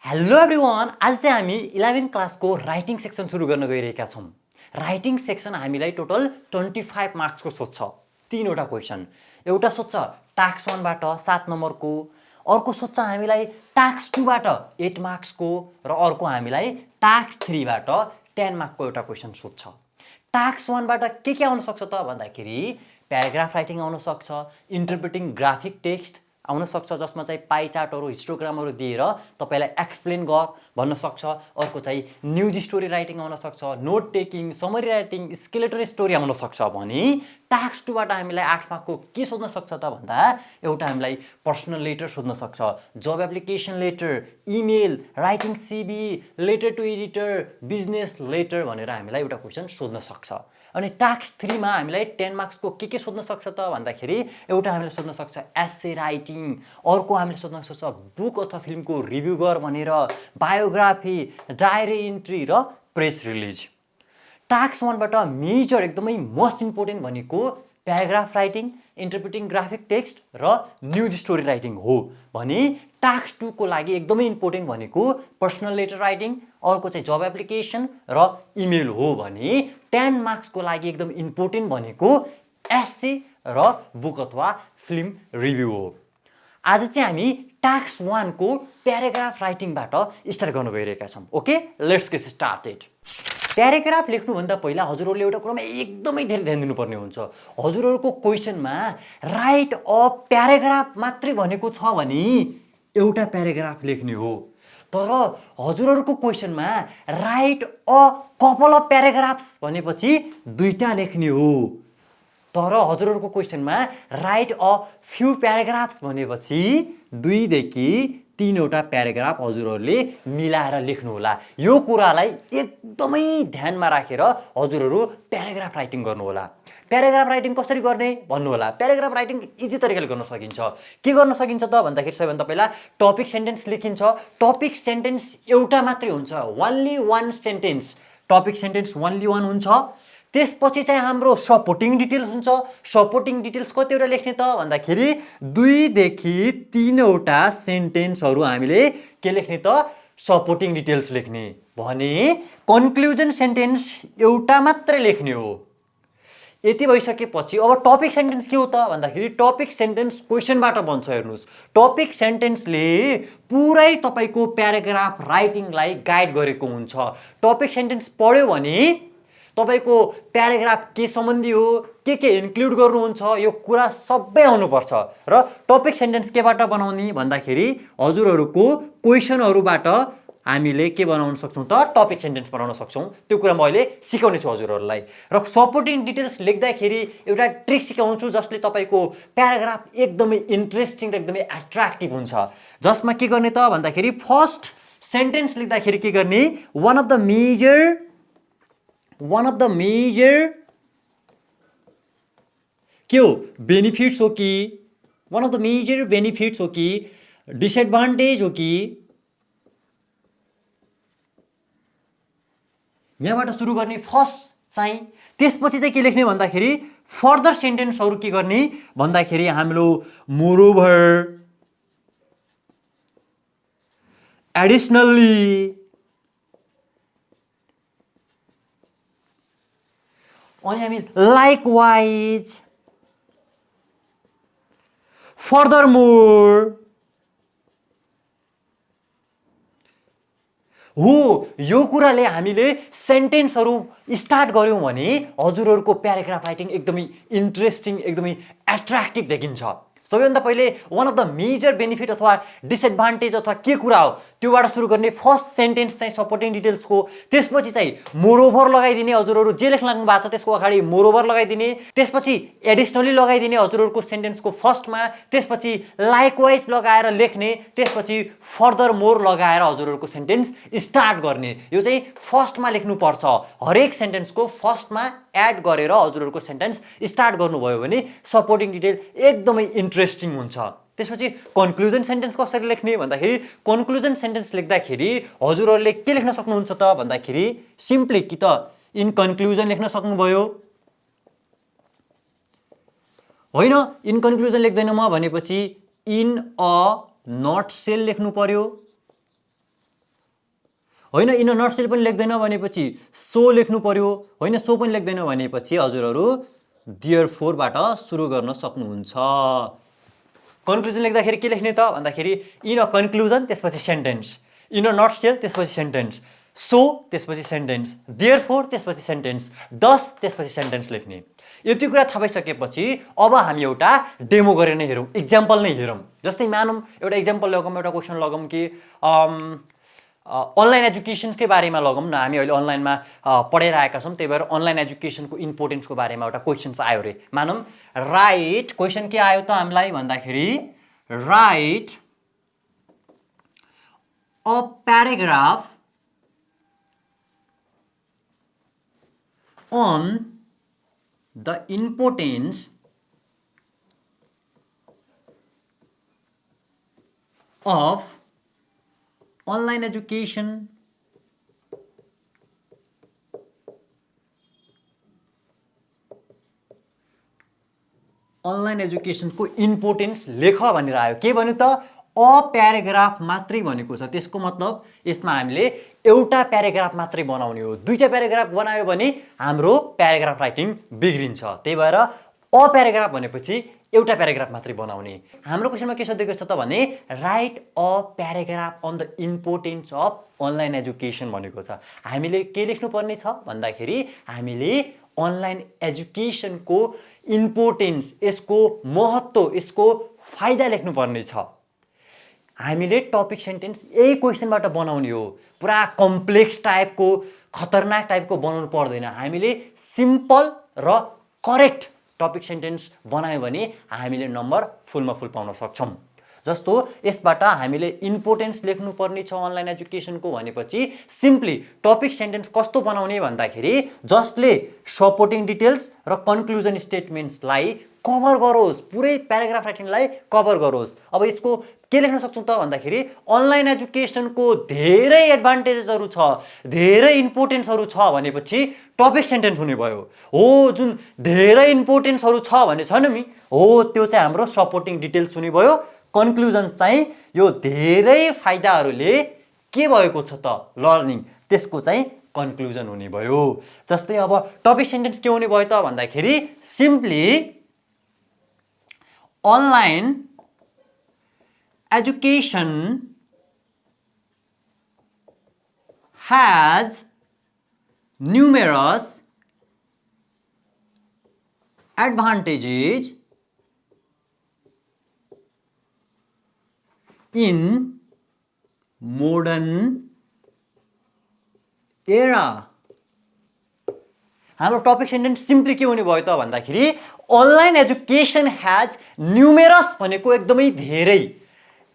Hello everyone, आज चाहिँ हामी 11 क्लासको राइटिङ सेक्सन सुरु गर्न गइरहेका छौँ। राइटिङ सेक्सन हामीलाई टोटल 25 मार्क्सको सोध्छ। 3वटा क्वेसन, एउटा सोध्छ टास्क 1 बाट 7 नम्बरको, अर्को सोध्छ हामीलाई टास्क 2 बाट 8 मार्क्सको र अर्को हामीलाई टास्क 3 बाट 10 मार्क्सको एउटा क्वेसन सोध्छ। टास्क 1 बाट के आउन सक्छ त भन्दाखेरि प्याराग्राफ राइटिङ आउन सक्छ, इन्टरप्रेटिङ ग्राफिक टेक्स्ट आउन सक्छ जसमा चाहिँ पाई चार्टहरु हिस्टोग्रामहरु दिएर तपाईलाई एक्सप्लेन गर भन्न सक्छ। अर्को चाहिँ न्यूज स्टोरी राइटिङ आउन सक्छ, note taking, summary writing, skeleton story आउन सक्छ। भने टास्क 2 बाट हामीलाई 8 मार्क्सको के सोध्न सक्छ त भन्दा एउटा हामीलाई पर्सनल लेटर सोध्न सक्छ, जब application letter, email, writing CV, letter to editor, business letter भनेर हामीलाई एउटा क्वेशन सोध्न सक्छ। अनि टास्क 3 मा हामीलाई 10 मार्क्सको के सोध्न सक्छ त भन्दाखेरि एउटा हामीले सोध्न सक्छ एसे राइटिङ, अर्को हामीले सोध्न सक्छ बुक अथवा फिल्मको रिभ्यू गर भनेर, बायोग्राफी, डायरी इन्ट्री र प्रेस रिलिज। टास्क 1 बाट मेजर एकदमै मोस्ट इम्पोर्टेन्ट भनेको paragraph writing, interpreting graphic text र न्यूज स्टोरी राइटिङ हो। भने टास्क 2 को लागि एकदमै इम्पोर्टेन्ट भनेको पर्सनल लेटर राइटिङ, अर्को चाहिँ जब एप्लिकेसन र इमेल हो। भने 10 मार्क्सको लागि एकदम इम्पोर्टेन्ट भनेको एसे र बुक अथवा फिल्म रिभ्यू हो। आज चाहिँ हामी टास्क 1 को प्याराग्राफ राइटिङबाट स्टार्ट गर्न गइरहेका छौँ। Okay, let's get started. Paragraph लेख्नुभन्दा पहिला हजुरहरूले एउटा कुरामा एकदमै धेरै ध्यान दिनुपर्ने हुन्छ। हजुरहरूको क्वेसनमा राइट अ प्याराग्राफ मात्रै भनेको छ भने एउटा प्याराग्राफ लेख्ने हो, तर हजुरहरूको क्वेसनमा राइट अ कपल अफ प्याराग्राफ्स भनेपछि दुईटा लेख्ने हो, तर हजुरहरूको क्वेसनमा राइट अ फ्यु प्याराग्राफ्स भनेपछि 2 देखि 3वटा प्याराग्राफ हजुरहरूले मिलाएर लेख्नु होला। यो कुरालाई एकदमै ध्यानमा राखेर हजुरहरू प्याराग्राफ राइटिङ गर्नु होला। प्याराग्राफ राइटिङ कसरी गर्ने भन्नु होला। प्याराग्राफ राइटिङ इजी तरिकाले गर्न सकिन्छ। के गर्न सकिन्छ त भन्दाखेरि सबैभन्दा पहिला टपिक सेन्टेन्स लेखिन्छ। टपिक सेन्टेन्स एउटा मात्रै हुन्छ, only one sentence. Topic sentence only one हुन्छ। त्यसपछि चाहिँ हाम्रो सपोर्टिङ डिटेल्स हुन्छ। सपोर्टिङ डिटेल्स कतिवटा लेख्ने त भन्दाखेरि 2 देखि 3वटा सेन्टेन्सहरु हामीले के लेख्ने त सपोर्टिङ डिटेल्स लेख्ने। भने कन्क्लुजन सेन्टेन्स एउटा मात्रै लेख्ने हो। यति भइसकेपछि अब टपिक सेन्टेन्स के हो त भन्दाखेरि टपिक सेन्टेन्स क्वेसनबाट बन्छ। हेर्नुस्, टपिक सेन्टेन्सले पुरै तपाईको प्याराग्राफ राइटिङलाई गाइड गरेको हुन्छ। टपिक सेन्टेन्स पढ्यो भने तपाईको प्याराग्राफ के सम्बन्धी हो, के इन्क्लुड गर्नुहुन्छ, यो कुरा सबै आउनुपर्छ। र टपिक सेन्टेन्स केबाट बनाउने भन्दाखेरि हजुरहरूको क्वेसनहरुबाट हामीले के बनाउन सक्छौं त टपिक सेन्टेन्स बनाउन सक्छौं। त्यो कुरा म अहिले सिकाउने छु हजुरहरूलाई। र सपोर्टिङ डिटेल्स लेख्दाखेरि एउटा ट्रिक सिकाउँछु जसले तपाईको प्याराग्राफ एकदमै इन्ट्रेस्टिङ र एकदमै एट्र्याक्टिभ हुन्छ। जसमा के गर्ने त भन्दाखेरि फर्स्ट सेन्टेन्स लेख्दाखेरि के गर्ने, वान अफ द मेजर के हो, बेनिफिट्स हो कि, one of the major benefits हो कि डिसएडभान्टेज हो कि, यहाँबाट सुरु गर्ने फर्स्ट चाहिँ। त्यसपछि चाहिँ के लेख्ने भन्दाखेरि फर्दर सेन्टेन्सहरु के गर्ने भन्दाखेरि हाम्रो मोरओभर, एडिसनल्ली, अनि हामी लाइकवाइज, फर्दरमोर हो। यो कुराले हामीले सेन्टेन्सहरु स्टार्ट गर्यौं भने हजुरहरूको प्याराग्राफ राइटिङ एकदमै इन्ट्रेस्टिङ, एकदमै एट्र्याक्टिभ देखिन्छ। सबैभन्दा पहिले one of the major benefit अथवा डिसएडभान्टेज अथवा के कुरा हो त्योबाट सुरु गर्ने। फर्स्ट सेन्टेन्स चाहिँ सपोर्टिङ डिटेल्सको, त्यसपछि चाहिँ मोरओभर लगाइदिने। हजुरहरू जे लेख्न लाग्नु भएको छ त्यसको अगाडि मोरओभर लगाइदिने। त्यसपछि एडिसनली लगाइदिने हजुरहरूको सेन्टेन्सको फर्स्टमा। त्यसपछि लाइकवाइज लगाएर लेख्ने। त्यसपछि फर्दर मोर लगाएर हजुरहरूको सेन्टेन्स स्टार्ट गर्ने। यो चाहिँ फर्स्टमा लेख्नुपर्छ। हरेक सेन्टेन्सको फर्स्टमा एड गरेर हजुरहरूको सेन्टेन्स स्टार्ट गर्नुभयो भने सपोर्टिङ डिटेल एकदमै इन्ट्रेस्टिङ हुन्छ। त्यसपछि कन्क्लुजन सेन्टेन्स कसरी लेख्ने भन्दाखेरि कन्क्लुजन सेन्टेन्स लेख्दाखेरि हजुरहरूले के लेख्न सक्नुहुन्छ त भन्दाखेरि सिम्पली कि त इन कन्क्लुजन लेख्न सक्नुभयो। होइन, इन कन्क्लुजन लेख्दैन म भनेपछि इन अ नटसेल लेख्नु पर्यो। होइन इन नट स्टिल पनि लेख्दैन भनेपछि सो लेख्नु पर्यो, होइन सो पनि लेख्दैन भनेपछि हजुरहरू देयरफोरबाट सुरु गर्न सक्नुहुन्छ। कन्क्लुजन लेख्दाखेरि के लेख्ने त भन्दाखेरि इन अ कन्क्लुजन त्यसपछि sentence, in a nutshell त्यसपछि सेन्टेन्स, सो त्यसपछि सेन्टेन्स, देयरफोर त्यसपछि सेन्टेन्स, दस त्यसपछि सेन्टेन्स लेख्ने। यति कुरा थाहा भइसकेपछि अब हामी एउटा डेमो गरेर नै हेरौँ, इक्जाम्पल नै हेरौँ। जस्तै मानौँ एउटा इक्जाम्पल लगौँ, एउटा क्वेसन लगौँ कि अनलाइन एजुकेसनकै बारेमा लगौँ न। हामी अहिले अनलाइनमा पढेर आएका छौँ, त्यही भएर अनलाइन एजुकेसनको इम्पोर्टेन्सको बारेमा एउटा क्वेसन आयो अरे। मानौँ राइट, क्वेसन के आयो त हामीलाई भन्दाखेरि write a paragraph on the importance of online education online एजुकेसनको इम्पोर्टेन्स लेख भनेर आयो। के भन्यो त अ प्याराग्राफ मात्रै भनेको छ, त्यसको मतलब यसमा हामीले एउटा प्याराग्राफ मात्रै बनाउने हो। दुईटा प्याराग्राफ बनायो भने हाम्रो प्याराग्राफ राइटिङ बिग्रिन्छ, त्यही भएर अ प्याराग्राफ भनेपछि एउटा प्याराग्राफ मात्रै बनाउने। हाम्रो क्वेसनमा के सोधेको छ त भने write a paragraph on the importance of online education भनेको छ। हामीले के लेख्नुपर्ने छ भन्दाखेरि हामीले अनलाइन एजुकेसनको इम्पोर्टेन्स, यसको महत्त्व, यसको फाइदा लेख्नुपर्ने छ। हामीले टपिक सेन्टेन्स यही क्वेसनबाट बनाउने हो। पुरा कम्प्लेक्स टाइपको, खतरनाक टाइपको बनाउनु पर्दैन। हामीले सिम्पल र करेक्ट टपिक सेन्टेन्स बनायो भने हामीले नम्बर फुलमा फुल पाउन सक्छौँ। जस्तो यसबाट हामीले इम्पोर्टेन्स लेख्नुपर्ने छ अनलाइन एजुकेसनको भनेपछि सिम्पली टपिक सेन्टेन्स कस्तो बनाउने भन्दाखेरि जसले सपोर्टिङ डिटेल्स र कन्क्लुजन स्टेटमेन्ट्सलाई कभर गरोस्, पुरै प्याराग्राफ राइटिङलाई कभर गरोस्। अब यसको के लेख्न सक्छौँ त भन्दाखेरि अनलाइन एजुकेसनको धेरै एडभान्टेजेसहरू छ, धेरै इम्पोर्टेन्सहरू छ भनेपछि टपिक सेन्टेन्स हुने भयो। हो जुन धेरै इम्पोर्टेन्सहरू छ भने छ नि हो, त्यो चाहिँ हाम्रो सपोर्टिङ डिटेल्स हुने भयो। कन्क्लुजन चाहिँ यो धेरै फाइदाहरूले के भएको छ त लर्निङ, त्यसको चाहिँ कन्क्लुजन हुने भयो। जस्तै अब टपिक सेन्टेन्स के हुने भयो त भन्दाखेरि simply online education has numerous advantages in modern era। हाम्रो टपिक सेन्टेन्स सिम्पली के हुने भयो त भन्दाखेरि अनलाइन एजुकेसन ह्याज न्युमेरस भनेको एकदमै धेरै,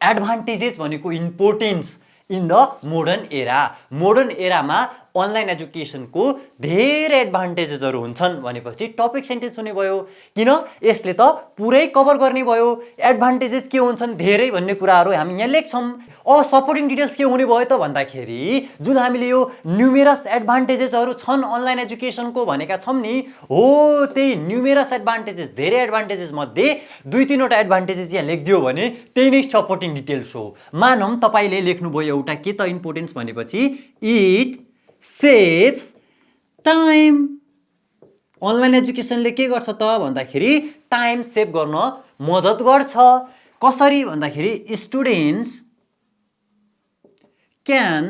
एडभान्टेजेस भनेको importance in the modern era. Modern एरामा अनलाइन एजुकेसनको धेरै एडभान्टेजेसहरू हुन्छन् भनेपछि टपिक सेन्टेन्स हुने भयो। किन यसले त पुरै कभर गर्ने भयो। एडभान्टेजेस के हुन्छन् धेरै भन्ने कुराहरू हामी यहाँ लेख्छौँ। अब सपोर्टिङ डिटेल्स के हुने भयो त भन्दाखेरि जुन हामीले यो न्युमेरस एडभान्टेजेसहरू छन् अनलाइन एजुकेसनको भनेका छौँ नि हो, त्यही न्युमेरस एडभान्टेजेस, धेरै एडभान्टेजेस मध्ये दुई तीनवटा एडभान्टेजेस यहाँ लेखिदियो भने त्यही नै सपोर्टिङ डिटेल्स हो। मानौँ तपाईँले लेख्नुभयो एउटा के त इम्पोर्टेन्स भनेपछि इट सेभ्स टाइम। अनलाइन एजुकेसनले के गर्छ त भन्दाखेरि टाइम सेभ गर्न मद्दत गर्छ। कसरी भन्दाखेरि students can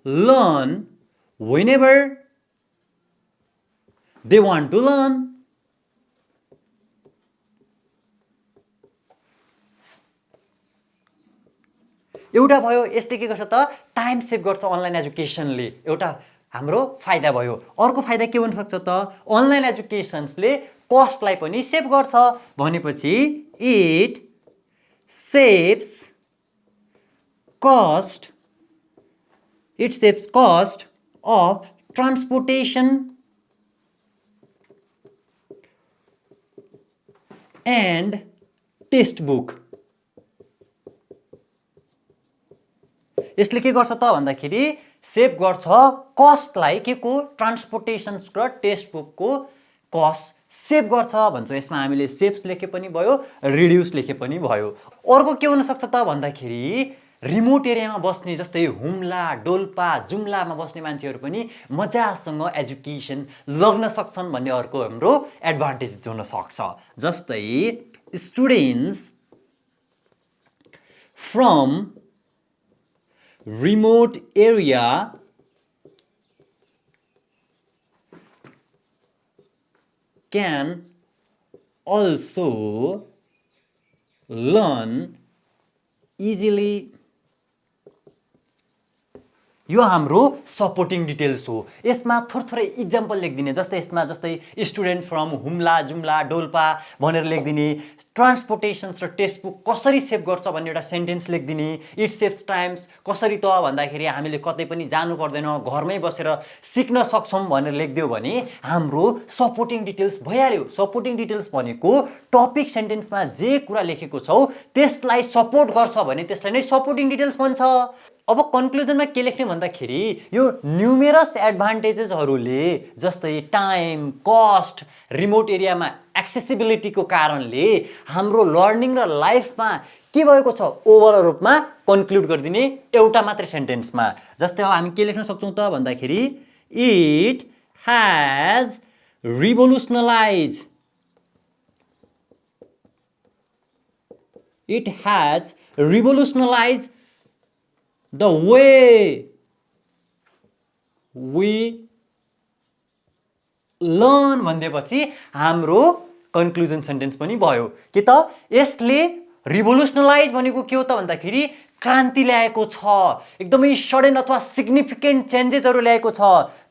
learn whenever they want to learn। एउटा भयो यसले के गर्छ त टाइम सेभ गर्छ अनलाइन एजुकेसनले, एउटा हाम्रो फाइदा भयो। अर्को फाइदा के हुन सक्छ त अनलाइन एजुकेसनले कस्टलाई पनि सेभ गर्छ भनेपछि it saves cost, it saves cost of transportation and textbook। यसले के गर्छ त भन्दाखेरि सेभ गर्छ कस्टलाई, के को ट्रान्सपोर्टेसन्स र टेक्स्ट बुकको कस्ट सेभ गर्छ भन्छ। यसमा हामीले सेभ्स लेखे पनि भयो, रिड्युस लेखे पनि भयो। अर्को के हुन सक्छ त भन्दाखेरि रिमोट एरियामा बस्ने जस्तै हुम्ला डोल्पा जुम्लामा बस्ने मान्छेहरू पनि मजासँग एजुकेसन लग्न सक्छन् भन्ने अर्को हाम्रो एडभान्टेज हुन सक्छ। जस्तै students from remote area can also learn easily। यो हाम्रो सपोर्टिङ डिटेल्स हो। यसमा थोरै इक्जाम्पल लेखिदिने, जस्तै स्टुडेन्ट फ्रम हुम्ला जुम्ला डोल्पा भनेर लेखिदिने, ट्रान्सपोर्टेसन्स र टेक्स्ट बुक कसरी सेभ गर्छ भन्ने एउटा सेन्टेन्स लेखिदिने, इट सेभ्स टाइम्स कसरी त भन्दाखेरि हामीले कतै पनि जानु पर्दैन घरमै बसेर सिक्न सक्छौँ भनेर लेखिदियो भने हाम्रो सपोर्टिङ डिटेल्स भइहाल्यो। सपोर्टिङ डिटेल्स भनेको टपिक सेन्टेन्समा जे कुरा लेखेको छौ त्यसलाई सपोर्ट गर्छ भने त्यसलाई नै सपोर्टिङ डिटेल्स भन्छ। अब कन्क्लुजनमा के लेख्ने भन्दाखेरि यो न्युमेरस एडभान्टेजेसहरूले जस्तै टाइम कस्ट रिमोट एरियामा एक्सेसिबिलिटीको कारणले हाम्रो लर्निङ र लाइफमा के भएको छ ओभरअल रूपमा कन्क्लुड गरिदिने एउटा मात्रै सेन्टेन्समा। जस्तै अब हामी के लेख्न सक्छौँ त भन्दाखेरि it has revolutionize the way we learn भन्दैपछि हाम्रो कन्क्लुजन सेन्टेन्स पनि भयो के त यसले रिभोल्युसनलाइज भनेको के हो त भन्दाखेरि क्रान्ति ल्याएको छ, एकदमै सडन अथवा सिग्निफिकेन्ट चेन्जेसहरू ल्याएको छ।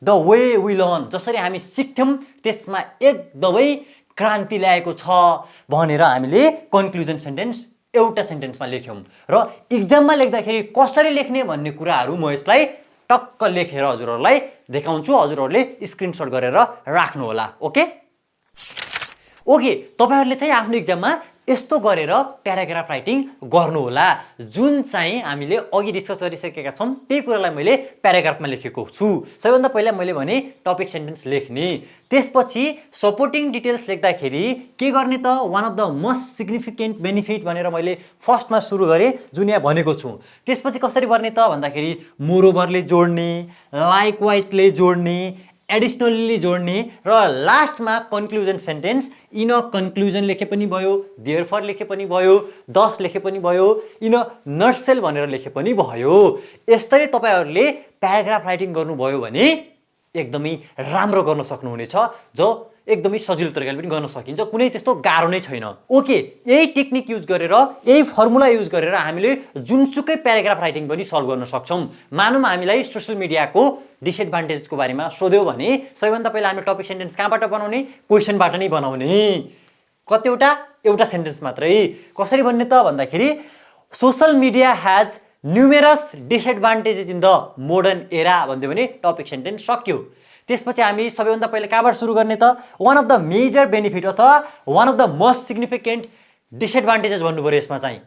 द वे वी लर्न जसरी हामी सिक्थ्यौँ त्यसमा एकदमै क्रान्ति ल्याएको छ भनेर हामीले कन्क्लुजन सेन्टेन्स एउटा सेन्टेन्समा लेख्यौँ। र इक्जाममा लेख्दाखेरि कसरी लेख्ने भन्ने कुराहरू म यसलाई टक्क लेखेर हजुरहरूलाई देखाउँछु, हजुरहरूले स्क्रिनसट गरेर राख्नु होला। ओके तपाईहरुले चाहिँ आफ्नो इक्जाममा यस्तो गरेर प्याराग्राफ राइटिङ गर्नु होला। जुन चाहिँ हामीले अघि डिस्कस गरिसकेका छौं त्यही कुरालाई मैले प्याराग्राफमा लेखेको छु। सबैभन्दा पहिला मैले भने टपिक सेन्टेन्स लेख्ने, त्यसपछि सपोर्टिङ डिटेल्स लेख्दाखेरि के गर्ने त one of the most significant benefit भनेर मैले फर्स्टमा सुरु गरे जुन यहाँ भनेको छु। त्यसपछि कसरी गर्ने त भन्दाखेरि मोरोभरले जोड्ने, लाइकवाइजले जोड्ने, एडिसनली जोड्ने र लास्टमा conclusion sentence in a conclusion लेखे पनि भयो, देयरफर लेखे पनि भयो, दस लेखे पनि भयो, इन अ नटसेल भनेर लेखे पनि भयो। यस्तै तपाईहरुले प्याराग्राफ राइटिङ गर्नुभयो भने एकदमै राम्रो गर्न सक्नुहुनेछ, जो एकदमै सजिलो तरिकाले पनि गर्न सकिन्छ, कुनै त्यस्तो गाह्रो नै छैन। ओके, यही टेक्निक युज गरेर यही फर्मुला युज गरेर हामीले जुनसुकै प्याराग्राफ राइटिङ पनि सल्भ गर्न सक्छौं। मानौं हामीलाई सोशल मिडियाको डिसएडभान्टेजको बारेमा सोध्यो भने सबैभन्दा पहिला हामी टपिक सेन्टेन्स कहाँबाट बनाउने? क्वेशनबाट नै बनाउने। कतिवटा? एउटा सेन्टेन्स मात्रै। कसरी भन्ने त भन्दाखेरि social media has numerous disadvantages in the modern era भन्दियो भने टपिक सेन्टेन्स सक्यो। त्यसपछि हामी सबैभन्दा पहिले कहाँबाट सुरु गर्ने त? One of the major benefit अथवा one of the most significant disadvantages भन्नु पर्यो। यसमा चाहिँ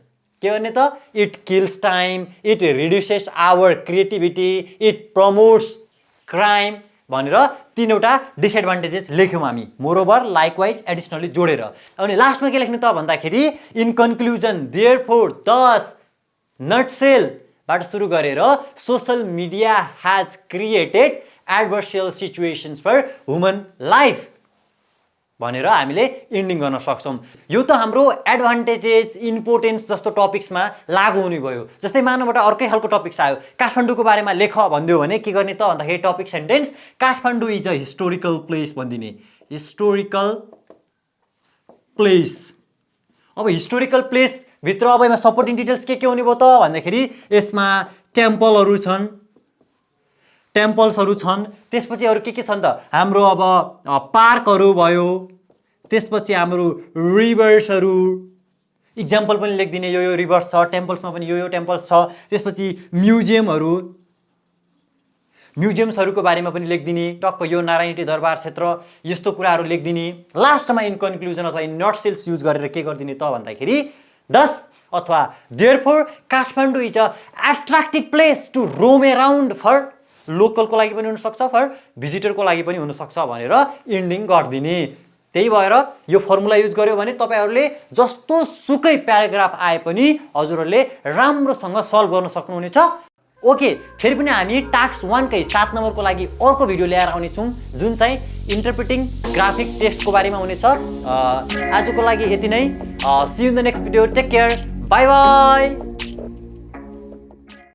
के गर्ने त? It kills time, it reduces our creativity, it promotes crime भनेर तीनवटा डिसएडभान्टेजेस लेख्यौं हामी, मोरोभर लाइकवाइज एडिसनली जोडेर। अनि लास्टमा के लेख्ने त भन्दाखेरि in conclusion therefore thus nutshell बाट सुरु गरेर social media has created adversarial situations for human life भनेर हामीले इन्डिङ गर्न सक्छौं। यो त हाम्रो एडभान्टेजेस इम्पोर्टेन्स जस्तो टपिक्समा लागू हुने भयो। जस्तै मानवबाट अर्कै खालको टपिक्स आयो, काठमाडौँको बारेमा लेख भन्दियो भने के गर्ने त भन्दाखेरि topic sentence Kathmandu is a historical place भनिदिने। हिस्टोरिकल प्लेस, अब हिस्टोरिकल प्लेस भित्र अब यसमा सपोर्टिङ डिटेल्स के हुने भयो त भन्दाखेरि यसमा टेम्पलहरू छन्, त्यसपछि अरु के छन् त? हाम्रो अब पार्कहरू भयो, त्यसपछि हाम्रो रिभर्सहरू, इक्जाम्पल पनि लेखिदिने, यो रिभर्स छ, टेम्पल्समा पनि यो टेम्पल्स छ। त्यसपछि म्युजियम्सहरूको बारेमा पनि लेखिदिने, टक्क यो नारायणी दरबार क्षेत्र यस्तो कुराहरू लेखिदिने। लास्टमा इन कन्क्लुजन अथवा इन नटसेल्स युज गरेर के गरिदिने त भन्दाखेरि दस अथवा therefore Kathmandu is a attractive place to roam around for लोकलको लागि पनि हुन सक्छ, फर भिजिटरको लागि पनि हुन सक्छ भनेर इन्डिङ गरिदिने। त्यही भएर यो फर्मुला युज गर्यो भने तपाईहरुले जस्तो सुकै प्याराग्राफ आए पनि हजुरहरुले राम्रोसँग सल्भ गर्न सक्नुहुनेछ। ओके, फेरि पनि हामी टास्क 1 कै 7 नम्बरको लागि अर्को भिडियो ल्याएर आउने छौं जुन चाहिँ इन्टरप्रिटिङ ग्राफिक टेक्स्टको बारेमा हुनेछ। आजको लागि यति नै। See you in the next video. Take care, bye by.